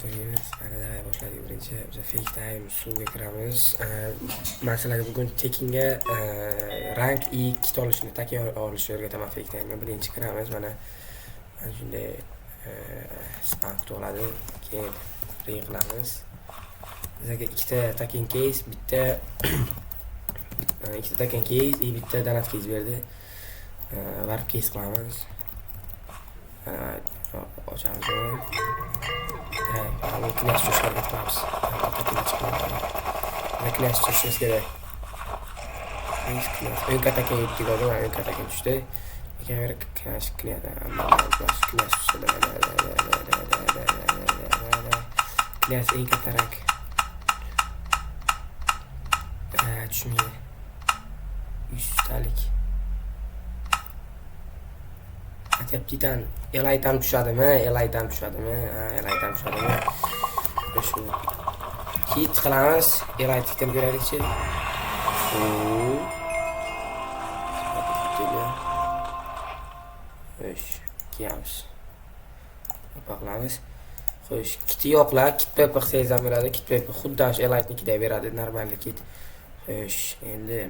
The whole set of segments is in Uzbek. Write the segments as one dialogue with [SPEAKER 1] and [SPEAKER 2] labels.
[SPEAKER 1] o'ynaymiz. Mana davay boshladik. Birinchi biz fake time suvga kiramiz. Men sizlarga bugun tekinga rank i2 olishni, takin olishni o'rgataman fake time. Birinchi kiramiz. Mana shunday spank bo'ladi. Keyin ring qilamiz. Bizga ikkita takin case, bitta takin case, bitta donut case berdi. Warp case qilamiz. Ochamiz. Klas tushishga ketamiz. Klas tushishimiz kerak. O'yin kataga yetdik hozir, o'yin kataga tushdi. Kamera klas tushdi. Klas eng kattaroq. Tushmaydi. 100 talik. Titan elaydan tushadimi? Elaydan tushadimi? Shu hit qilamiz. Elay titan ko'raylikchi. Kiyamiz. Baqlamiz. Xo'sh, kiti yo'qlar, kit paper sezam beradi. Kit paper xuddi o'sha elaytnikidek beradi, normal kit. Xo'sh, endi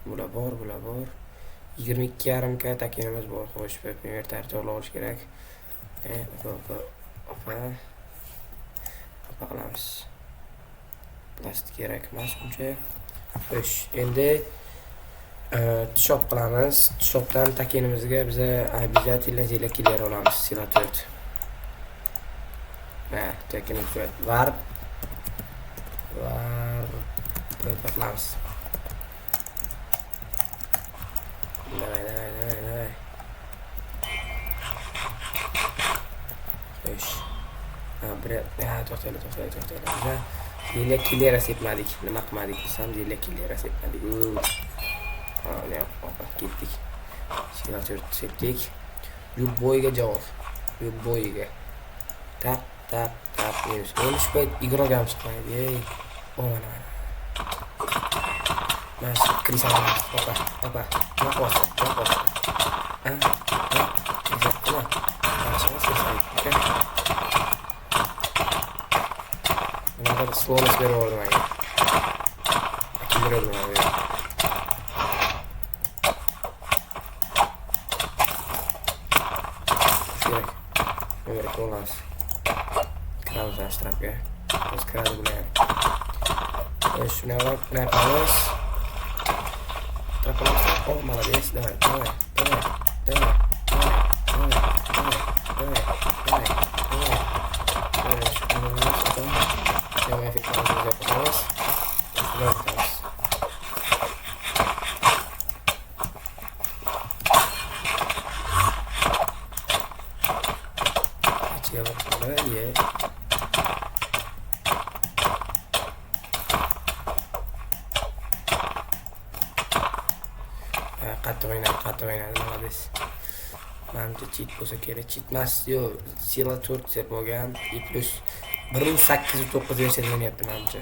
[SPEAKER 1] bular bor. 22,5 k takinimiz bor. Xo'sh, vertar to'g'ri olish kerak. Qilamiz. Plastik kerak emas buncha. Xo'sh, endi shop qilamiz. Shopdan takinimizga biz обязательно zelakilar olamiz. Sila 4. Takinimiz var. Qilamiz. Давай. Xo'sh. To'xtaylik. Zelakilar sepmadik. Nima qilmadik desam, zelakilar sepmadik. Ketdik. Sila 4 sepdik. Любойga javob. Любойga. Tap. Endi shu payt igroga ham chiqmaydi. Mana. Mas krisam. Opa. Yo'q. Slowness berib yubordim aka. Kirib oldim. Kerak bo'lmas. Kiramiz ashtrafga. Biz kiradi bular. Shuna qilamiz. Trapamiz. Молодец, давай. Qattiq o'ynadi, молодец. Menimcha cheat bo'lsa kerak. Cheat emas, yo'q. Sila 4 deb bo'lgan. Plus 1809 yashab o'ynayapti menimcha.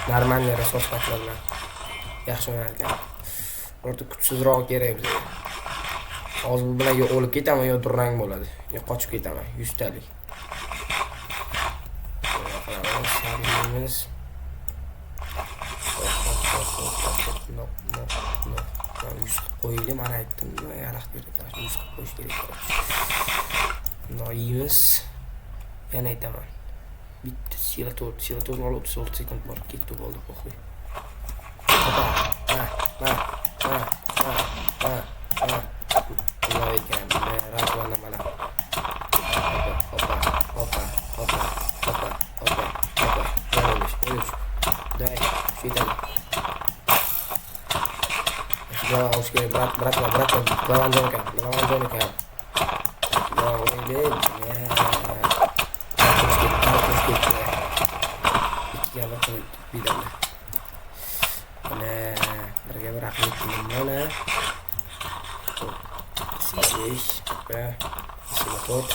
[SPEAKER 1] Normal resurslar bilan yaxshi o'ynar ekan. Orta kuchsizroq kerak bizga. Hozir bu bilan yo o'lib ketaman, yo durang bo'ladi. Yo qochib ketaman. 100 talik. Qo'yili, mana aytdim, yaraq kerak. 100 qo'yish kerak. Noyimiz. Yana aytaman. Bitta sila 4 olib 36 sekund bor. Ketdi bo'ldi, qo'y. Voy ekan, razvona mana. Opa. Dai, shitani. Oske berat lawan John kan. Ini ya terus bidang. Mereka berakhir di mana? Sih, motor.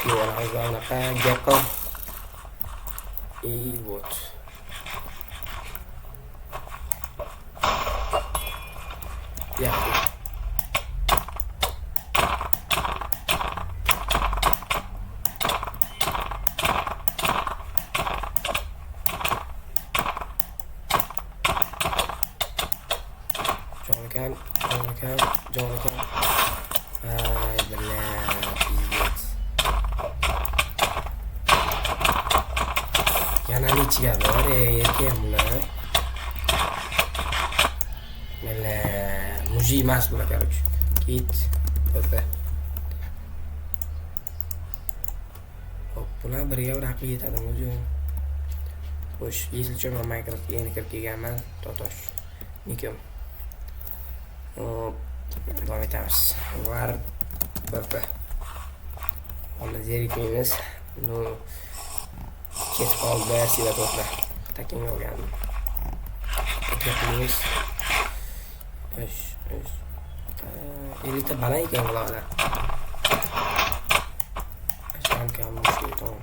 [SPEAKER 1] Jual harga naka Jekyll. Buat. Ya. akam. Ay billa, pizdet. Yana nechiga bor, erkak bular. Billa, muji emas bular, короче. Kit. To'g'ri. Hop, bular birga raqib yetadimi o'zi? Xo'sh, yesilcham Minecraft yeni kirib kelganman. Totosh. Nikim. Hop, davom etamiz. Var PP. Ona zerikmaymiz. No ketib qoldi versiya to'g'ri. Taking olgandim. Ketamiz. Osh. Elita baland ekan bularlar. Asham mushkul to'g'ri.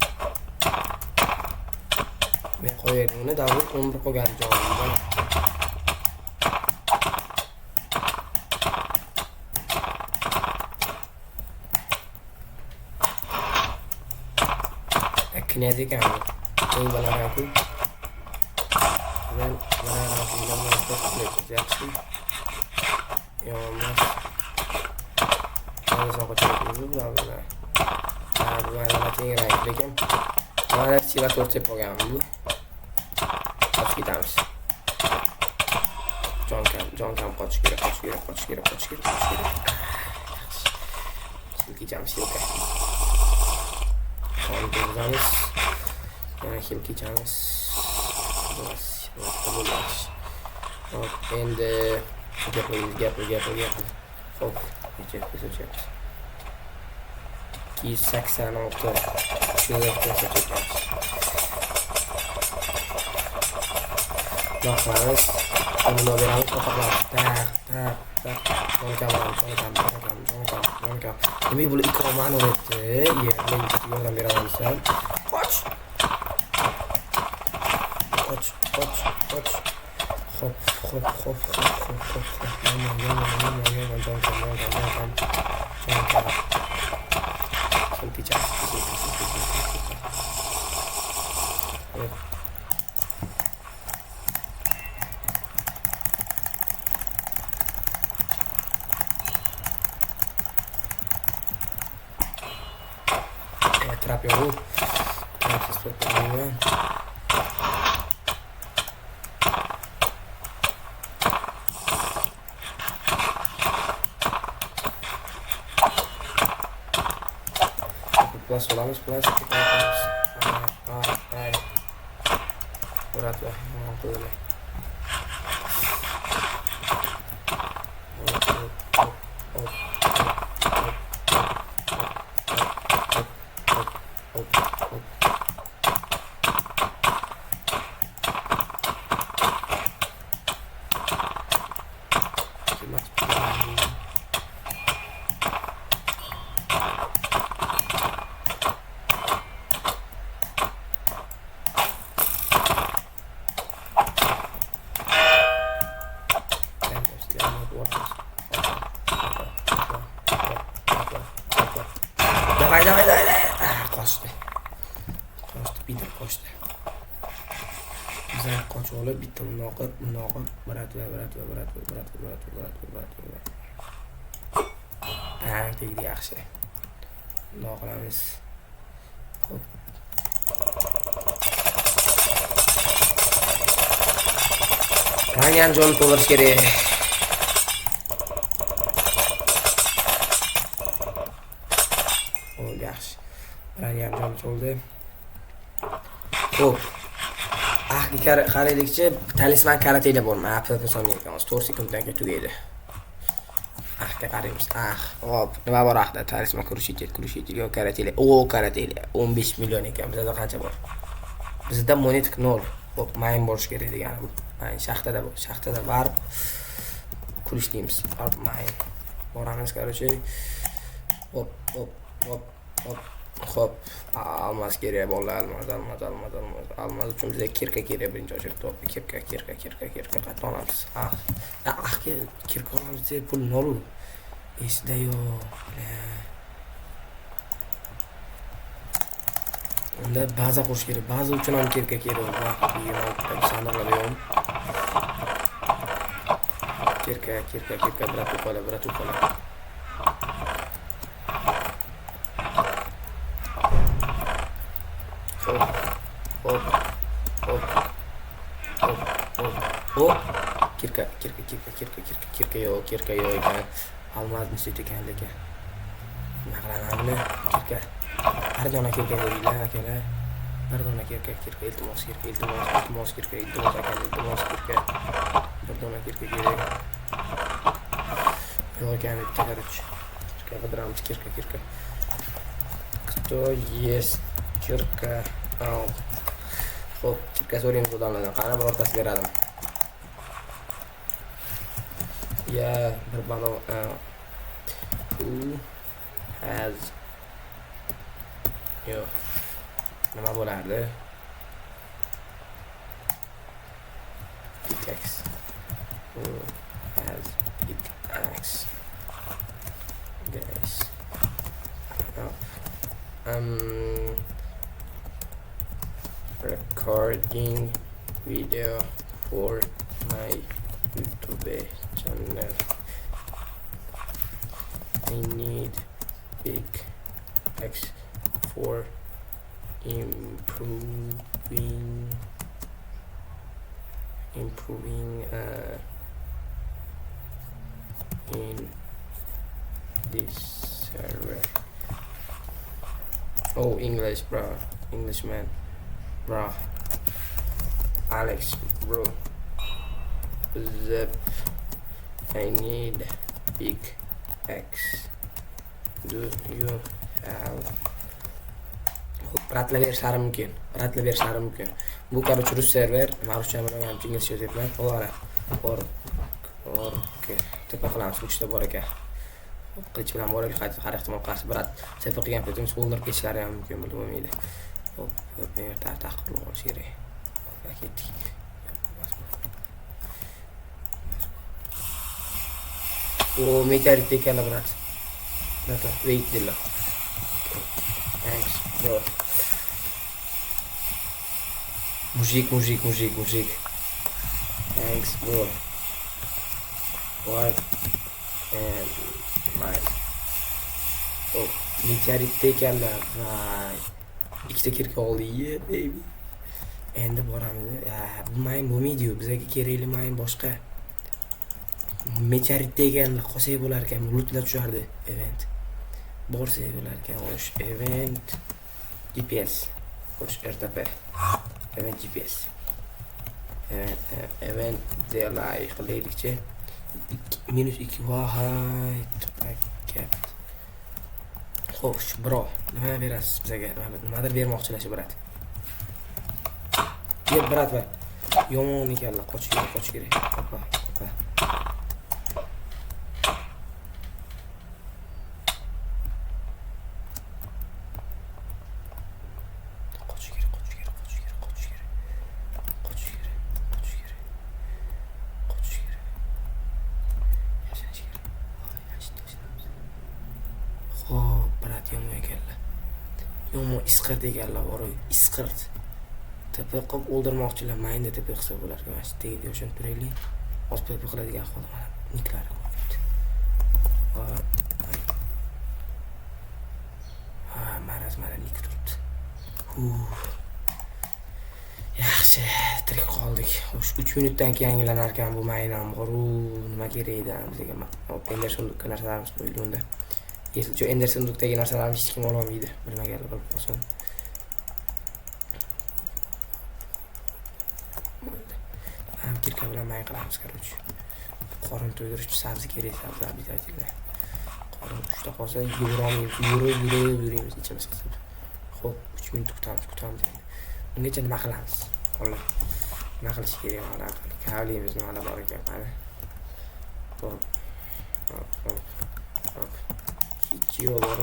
[SPEAKER 1] Men qo'yaydim uni, Davud 11 qo'ygan joyimda. Knyaz ekan bu. Eng balandroqi. Men balandroqni yaxshi. Yo'q. Mana soqochlik bular. Bu yana tengrayib lekin. Mana sira to'rtib qo'ygan bu. Ketamiz. Jonkam qochish kerak. Silkijamiz. Qoldiramiz. Yana silkijamiz. Bo'lamiz. Hop, endi gapiramiz. Hop, ketyapmiz. 286 shunday ko'rsatamiz. Naqamiz, uni beramiz, qo'yamiz. Jonkam. Nima bu ikroman o'tdi? Men yordam beraman. Qoch. Hop. Trap yo'q. Plus olamiz. Berat va qo'yiladi. Давай. Qochdi. Qochdi. Bizlar qochib olib, bitta munoqib, barat. Tegdi yaxshi. Bundoq qilamiz. Xo'p. Qangan jon to'lirish kerak. Yaxshi. Rangam jon to'ldi. Xo'p. Qaraylikchi, talisman karateda bo'lma. PP songa ekanmiz. 4 sekunddan keyin tugaydi. Qaraymiz. Hop, nima bor haqda? Talisman kurashit yo karatela. Karatela 15 million ekan. Bizda qancha bor? Bizda monetik 0. Hop, mayn bo'lish kerak degani bu. Mayn shaxtada var. Kulish deymiz. Mayn. Boramiz, короче. Hop. Almaz kerak bolalar, almaz uchun bizga kirka kerak birinchi o'rinda. Kirka qatolamiz. Kirka olamiz deb pul nol. Esda yo'q. Unda baza qurish kerak. Baza uchun ham kirka kerak. Sandiqlar yo'q. kirka, brat uqola. Hop. Kirka yo'q ekan. Almazni set ekan lekin. Nima qilaman buni? Kirka. Pardon kirka deydilar akalar. Pardon kirka, iltimos kirka. Pardon kirka kerak. Yo'q ekan bitta qarich. Kirka qidiramiz, kirka. Кто есть kirka? Xo'p, kirka so'raymiz odamlardan. Qani birortasi beradimi? Bir balo who has yo'q. Nima bo'lardi? Pickaxe. Who has pickaxe? Guys. Recording video for my YouTube channel. I need big X for improving in this server. Oh, English, bro. Englishman, bro. Alex, bro. Zip. I need big X. Do you have? Ratlab berishlari mumkin. Bu короче rus server, ruscha bilmagan, inglizcha yozyapman. O'g'ara. Tepa qilamiz, uchta bor ekan. Qilich bilan bor ekan, har ehtimol qarshi brat. Tepa qilgan paytimiz o'ldirib ketishlari ham mumkin bo'lmaydi. Hop, bu yerda taqib qo'yish kerak. Ketdik. O meteorit ekanlar brat. Wait dilla. Thanks, bro. Mujik. Thanks, bro. What? And my. Oh, meteorit ekanlar. Vay. Ikkita kirka oldi, yeah, baby. Endi boramiz. Bu mayn bo'lmaydi, bizga kerakli mayn boshqa. Meteorit ekanlar, qolsa bo'lar ekan, bulutlar tushardi. Event. Borsa bo'lar ekan, o'sh event GPS. O'sh RTP. Event GPS. Event delay qilaylikchi. -2 vahay. Paket. Xo'sh, bro, nima berasiz bizga? Nimadir bermoqchilar shu brat. Yer brat va yomon ekanlar, qochish kerak. Hoppa. Yomon isqirt ekanlar, bor-ku, isqirt. Tepa qilib o'ldirmoqchilar, mayinda tepa qilsa bo'lar. Mana shu tegib yoshib turaylik. Oz tepa qiladigan ahvol mana niklari ko'paydi. Mana nik turibdi. Yaxshi, tirik qoldik. Xo'sh, 3 minutdan keyin yangilanar ekan bu mayin ham bor-ku, nima kerak edi bizga? Anderson narsalarimiz qo'yildi unda. Yeslicho Anderson dukdagi narsalarni hech kim ololmaydi. Bilmaganlar bilib qolsin. Kirka bilan mayin qilamiz, короче. Qorin to'ydirish sabzi kerak, sabzi обязательно. Qorin 3 ta qolsa yuramiz ichimiz qisib. Xo'p, 3 minut kutamiz endi. Ungacha nima qilamiz? Xo'p. Nima qilish kerak mana? Kavlimiz nima bor ekan mana. Hop. Yo bor.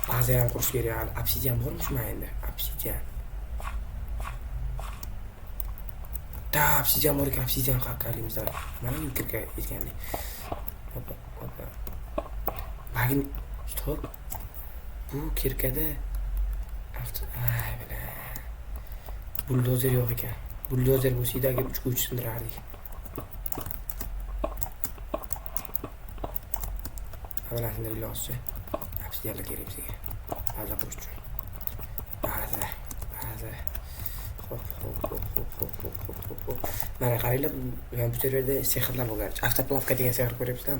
[SPEAKER 1] Ba'zan ham qurish kerak. Obsidian bormi shu mayinda? Obsidian bor ekan, obsidian qaqalimizda. Mana kirka etgandek. Hoppa. Bagin stop. Bu kirkada buldozer yo'q ekan. Buldozer bo'lsa-da 3 sindirardik. Qavanasida ilojcha. Obsidianlar kerak bizga. Baza qurish uchun. Baza. Hop. Mana qaranglar, bu serverda sehrlar bo'lgan. Avtoplavka degan sehr ko'ryapsizlar.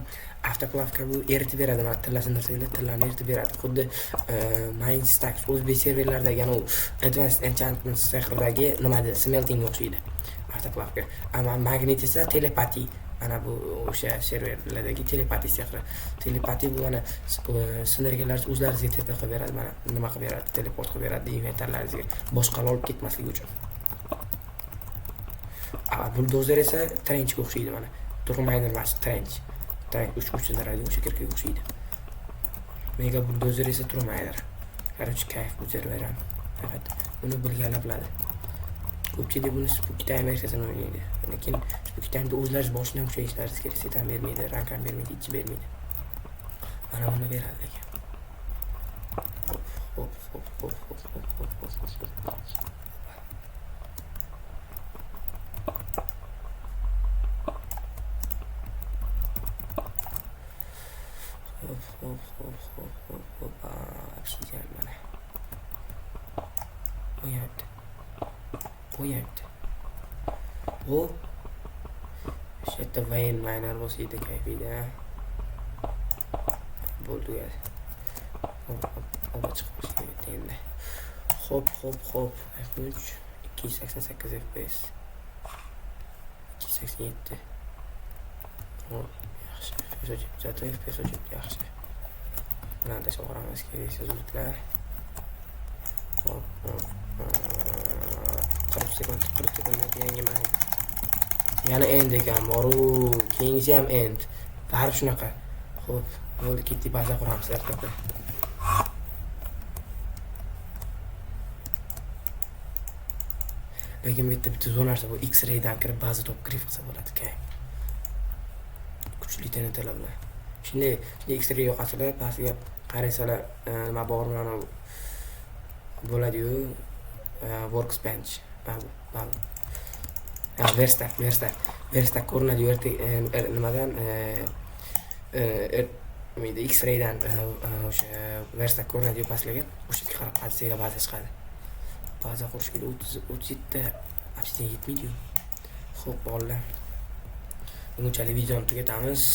[SPEAKER 1] Avtoplavka bu eritib beradi, mana tilla sindirsanglar, tillarni eritib beradi. Xuddi Minestack o'zbek serverlaridagi u Advanced Enchantment sehridagi nimada smeltingga o'xshaydi. Avtoplavka. Ammo magnet esa telepati. Mana bu o'sha serverlardagi telepati sehri. Telepati bu mana sindirganlar o'zlaringizga tepa qilib beradi, mana nima qilib beradi, teleport qilib beradi inventarlaringizga, boshqalar olib ketmasligi uchun. Buldozer esa trenchga o'xshaydi mana. Turminer emas, trench. Trench uchidan o'sha kirkaga o'xshaydi. Mega buldozer esa turminer. Короче, kayf bu server ham. Faqat buni bilganlar biladi. Ko'pchilik buni Spooky Time versiyasini o'ynaydi. Lekin Spooky Time'da o'zlariz boshidan o'sha ishlaringiz kerak, set ham bermaydi, rank ham bermaydi, ichi bermaydi. Mana buni beradi lekin. Hop. Obsidian mana. Qo'yapti. Bu shetda vein miner bo'lsa kayfida. Bo'ldi. Hop chiqish kerak endi. Hop. F3 288 FPS. 287. Hop, yaxshi. FPS yaxshi. Bundan so'ramiz kerak so'zliklar. Hop. 40 sekund yangi mana. Yana end ekan boru, keyingisi ham end. Barib shunaqa. Xo'p, bo'ldi, ketdik, baza quramiz ertaga. Lekin bitta zo'r narsa bu, X-raydan kirib baza top kirib qilsa bo'ladi, kay. Kuchli TNTlar bilan. Shunday X-ray yo'qotsalar, pastiga qaraysalar, nima bor mana bo'ladi-yu, workbench. Bam. Verstack ko'rinadi nimadan X-raydan o'sha Verstack ko'rinadi pastlarga, o'sha yerga qarab qazisanglar baza chiqadi. Baza qurishga 37 obsidian yetmaydi-yu. Xo'p, bolalar. Bunchalik videoni tugatamiz.